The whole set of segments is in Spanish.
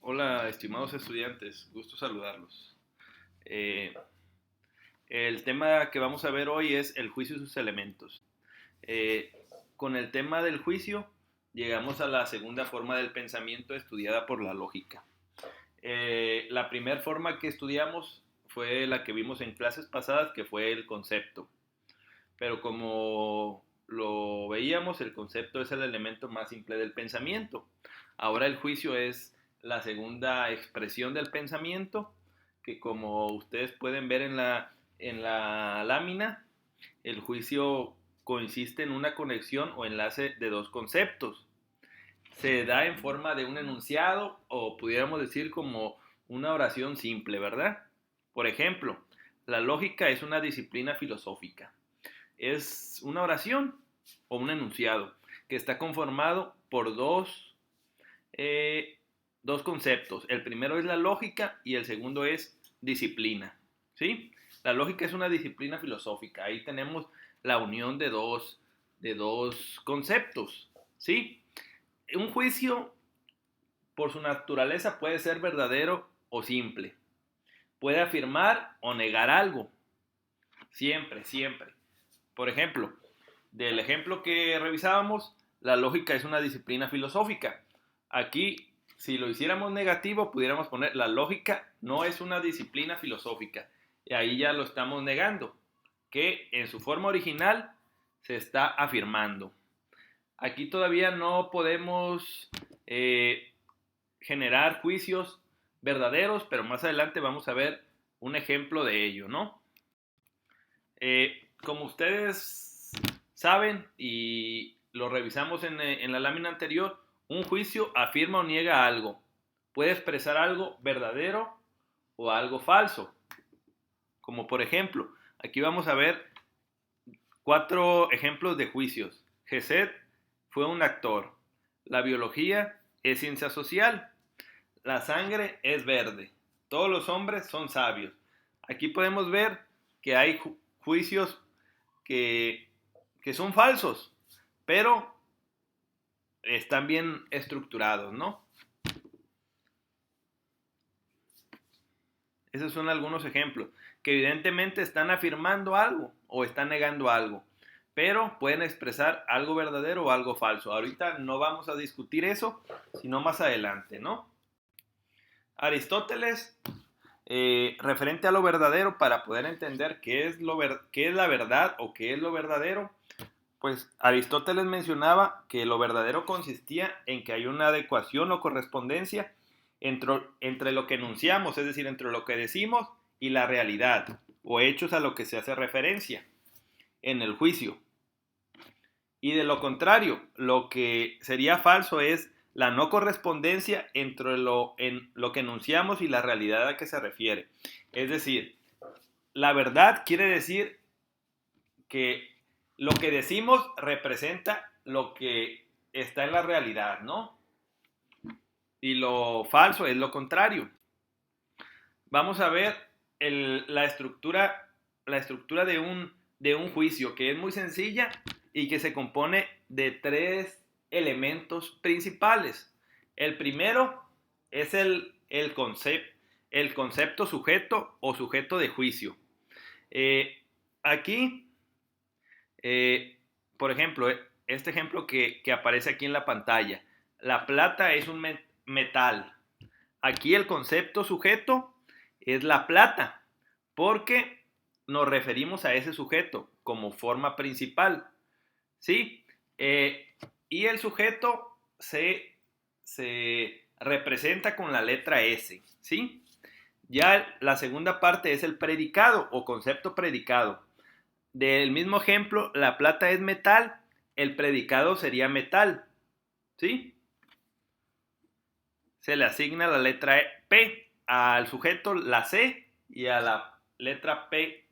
Hola, estimados estudiantes, gusto saludarlos. Eh, el tema que vamos a ver hoy es el juicio y sus elementos. Eh, con el tema del juicio llegamos a la segunda forma del pensamiento estudiada por la lógica. La primera forma que estudiamos fue la que vimos en clases pasadas, que fue el concepto. Pero como lo veíamos, el concepto es el elemento más simple del pensamiento. Ahora el juicio es la segunda expresión del pensamiento, que como ustedes pueden ver en la lámina, el juicio consiste en una conexión o enlace de dos conceptos. Se da en forma de un enunciado o pudiéramos decir como una oración simple, ¿verdad? Por ejemplo, la lógica es una disciplina filosófica. Es una oración o un enunciado que está conformado por dos conceptos. El primero es la lógica y el segundo es disciplina. ¿Sí? La lógica es una disciplina filosófica. Ahí tenemos la unión de dos conceptos. ¿Sí? Un juicio, por su naturaleza, puede ser verdadero o simple. Puede afirmar o negar algo. Siempre, siempre. Por ejemplo, del ejemplo que revisábamos, la lógica es una disciplina filosófica. Aquí, si lo hiciéramos negativo, pudiéramos poner la lógica no es una disciplina filosófica. Y ahí ya lo estamos negando, que en su forma original se está afirmando. Aquí todavía no podemos generar juicios verdaderos, pero más adelante vamos a ver un ejemplo de ello, ¿no? Como ustedes saben y lo revisamos en la lámina anterior, un juicio afirma o niega algo. Puede expresar algo verdadero o algo falso. Como por ejemplo, aquí vamos a ver 4 ejemplos de juicios. Geset fue un actor. La biología es ciencia social. La sangre es verde. Todos los hombres son sabios. Aquí podemos ver que hay juicios que, que son falsos, pero están bien estructurados, ¿no? Esos son algunos ejemplos, que evidentemente están afirmando algo o están negando algo, pero pueden expresar algo verdadero o algo falso. Ahorita no vamos a discutir eso, sino más adelante, ¿no? Aristóteles, referente a lo verdadero, para poder entender qué es la verdad o qué es lo verdadero, pues Aristóteles mencionaba que lo verdadero consistía en que hay una adecuación o correspondencia entre lo que enunciamos, es decir, entre lo que decimos y la realidad, o hechos a lo que se hace referencia en el juicio. Y de lo contrario, lo que sería falso es la no correspondencia entre lo que enunciamos y la realidad a que se refiere. Es decir, la verdad quiere decir que lo que decimos representa lo que está en la realidad, ¿no? Y lo falso es lo contrario. Vamos a ver la estructura de un juicio que es muy sencilla y que se compone de 3 elementos principales. El primero es el concepto sujeto o sujeto de juicio. Aquí por ejemplo, este ejemplo que aparece aquí en la pantalla. La plata es un metal. Aquí el concepto sujeto es la plata, porque nos referimos a ese sujeto como forma principal. ¿Sí? Y el sujeto se representa con la letra S. ¿Sí? Ya la segunda parte es el predicado o concepto predicado. Del mismo ejemplo, la plata es metal, el predicado sería metal, ¿sí? Se le asigna la letra P al sujeto la C y a la letra P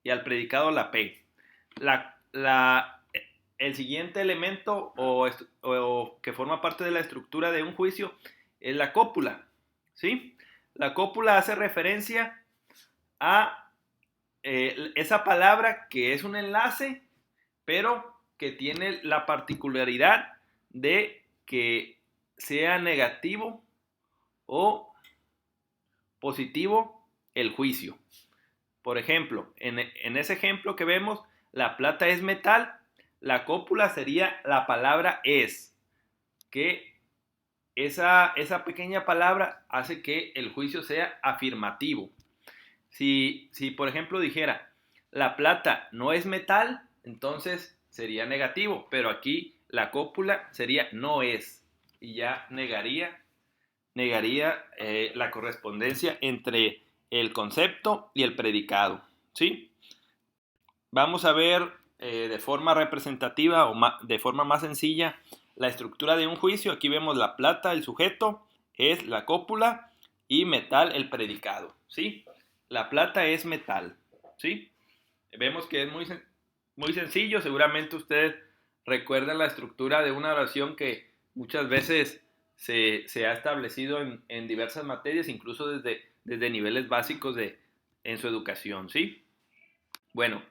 y al predicado la P. La, la, el siguiente elemento o que forma parte de la estructura de un juicio es la cópula, ¿sí? La cópula hace referencia a esa palabra que es un enlace, pero que tiene la particularidad de que sea negativo o positivo el juicio. Por ejemplo, en ese ejemplo que vemos, la plata es metal, la cópula sería la palabra es, que esa pequeña palabra hace que el juicio sea afirmativo. Si por ejemplo dijera, la plata no es metal, entonces sería negativo, pero aquí la cópula sería no es, y ya negaría la correspondencia entre el concepto y el predicado, ¿sí? Vamos a ver de forma representativa o de forma más sencilla la estructura de un juicio. Aquí vemos la plata, el sujeto, es la cópula, y metal, el predicado, ¿sí? La plata es metal, ¿sí? Vemos que es muy sencillo. Seguramente ustedes recuerdan la estructura de una oración que muchas veces se ha establecido en diversas materias, incluso desde niveles básicos en su educación, ¿sí? Bueno,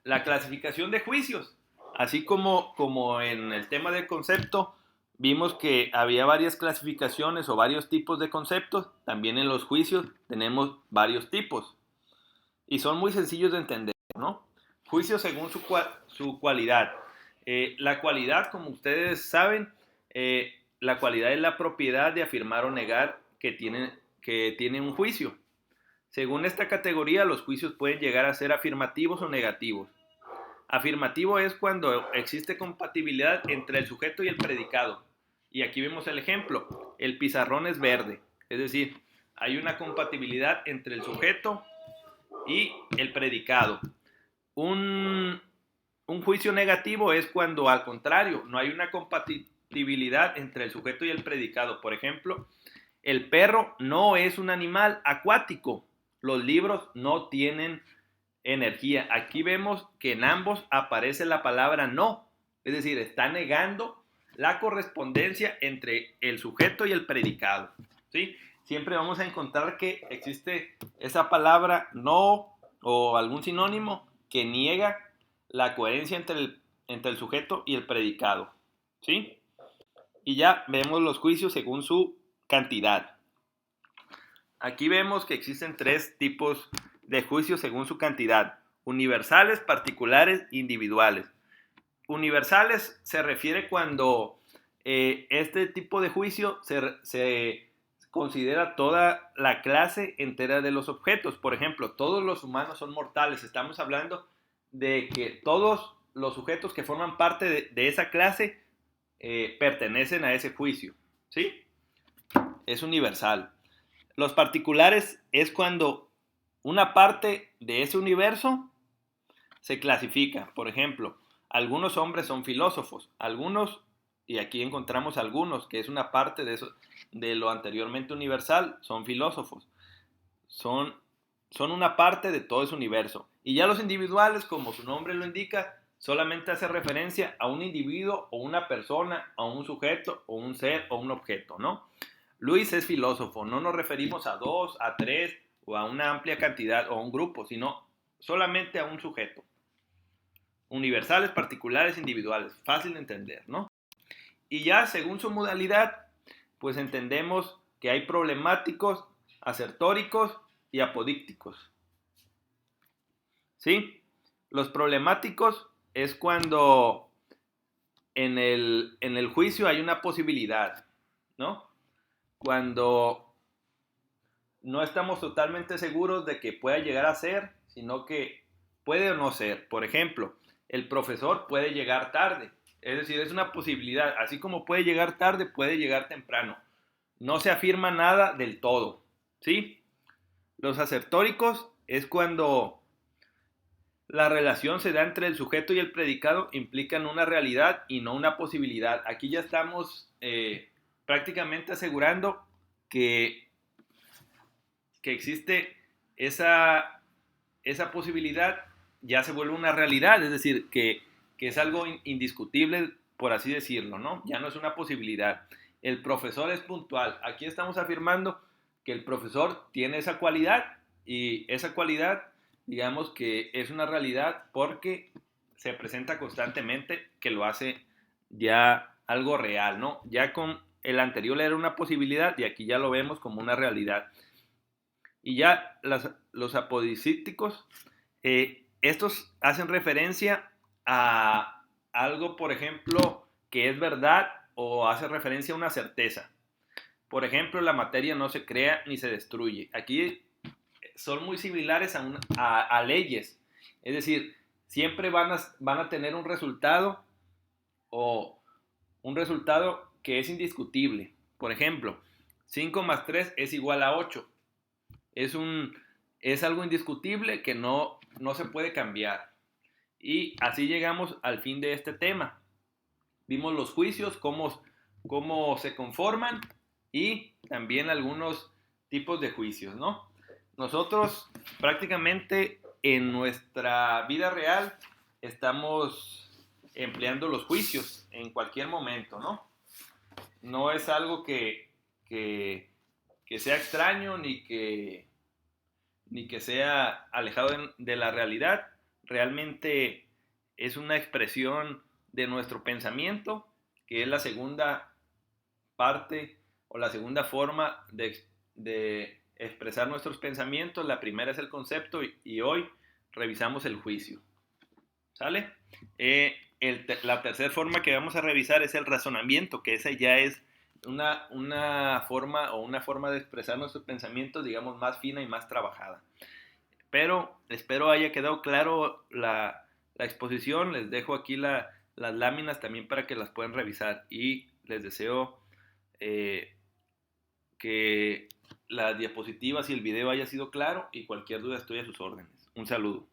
la clasificación de juicios, así como en el tema del concepto, vimos que había varias clasificaciones o varios tipos de conceptos. También en los juicios tenemos varios tipos y son muy sencillos de entender, ¿no? Juicios según su cualidad. La cualidad, como ustedes saben, la cualidad es la propiedad de afirmar o negar que tiene un juicio. Según esta categoría, los juicios pueden llegar a ser afirmativos o negativos. Afirmativo es cuando existe compatibilidad entre el sujeto y el predicado. Y aquí vemos el ejemplo. El pizarrón es verde. Es decir, hay una compatibilidad entre el sujeto y el predicado. Un juicio negativo es cuando, al contrario, no hay una compatibilidad entre el sujeto y el predicado. Por ejemplo, el perro no es un animal acuático. Los libros no tienen energía. Aquí vemos que en ambos aparece la palabra no. Es decir, está negando la correspondencia entre el sujeto y el predicado, ¿sí? Siempre vamos a encontrar que existe esa palabra no o algún sinónimo que niega la coherencia entre el sujeto y el predicado, ¿sí? Y ya vemos los juicios según su cantidad. Aquí vemos que existen tres tipos de juicios según su cantidad: universales, particulares, individuales. Universales se refiere cuando este tipo de juicio se considera toda la clase entera de los objetos. Por ejemplo, todos los humanos son mortales. Estamos hablando de que todos los sujetos que forman parte de esa clase pertenecen a ese juicio, ¿sí? Es universal. Los particulares es cuando una parte de ese universo se clasifica. Por ejemplo, algunos hombres son filósofos, algunos, y aquí encontramos algunos, que es una parte de lo anteriormente universal, son filósofos. Son una parte de todo ese universo. Y ya los individuales, como su nombre lo indica, solamente hace referencia a un individuo o una persona, a un sujeto o un ser o un objeto, ¿no? Luis es filósofo. No nos referimos a dos, a tres o a una amplia cantidad o a un grupo, sino solamente a un sujeto. Universales, particulares, individuales. Fácil de entender, ¿no? Y ya según su modalidad, pues entendemos que hay problemáticos, asertóricos y apodícticos, ¿sí? Los problemáticos es cuando en el juicio hay una posibilidad, ¿no? Cuando no estamos totalmente seguros de que pueda llegar a ser, sino que puede o no ser. Por ejemplo, el profesor puede llegar tarde. Es decir, es una posibilidad. Así como puede llegar tarde, puede llegar temprano. No se afirma nada del todo, ¿sí? Los asertóricos es cuando la relación se da entre el sujeto y el predicado, implican una realidad y no una posibilidad. Aquí ya estamos prácticamente asegurando que existe esa posibilidad, ya se vuelve una realidad, es decir, que es algo indiscutible, por así decirlo, ¿no? Ya no es una posibilidad. El profesor es puntual. Aquí estamos afirmando que el profesor tiene esa cualidad, y esa cualidad, digamos que es una realidad porque se presenta constantemente, que lo hace ya algo real, ¿no? Ya con el anterior era una posibilidad y aquí ya lo vemos como una realidad. Y ya los apodicícticos, estos hacen referencia a algo, por ejemplo, que es verdad o hace referencia a una certeza. Por ejemplo, la materia no se crea ni se destruye. Aquí son muy similares a leyes. Es decir, siempre van a tener un resultado o un resultado que es indiscutible. Por ejemplo, 5 más 3 es igual a 8. Es algo indiscutible que no se puede cambiar. Y así llegamos al fin de este tema. Vimos los juicios, cómo se conforman y también algunos tipos de juicios, ¿no? Nosotros prácticamente en nuestra vida real estamos empleando los juicios en cualquier momento, ¿no? No es algo que sea extraño ni que sea alejado de la realidad. Realmente es una expresión de nuestro pensamiento, que es la segunda parte o la segunda forma de expresar nuestros pensamientos. La primera es el concepto y hoy revisamos el juicio. ¿Sale? La tercera forma que vamos a revisar es el razonamiento, que esa ya es una forma de expresar nuestros pensamientos, digamos, más fina y más trabajada. Pero espero haya quedado claro la exposición. Les dejo aquí las láminas también para que las puedan revisar y les deseo que las diapositivas y el video haya sido claro y cualquier duda estoy a sus órdenes. Un saludo.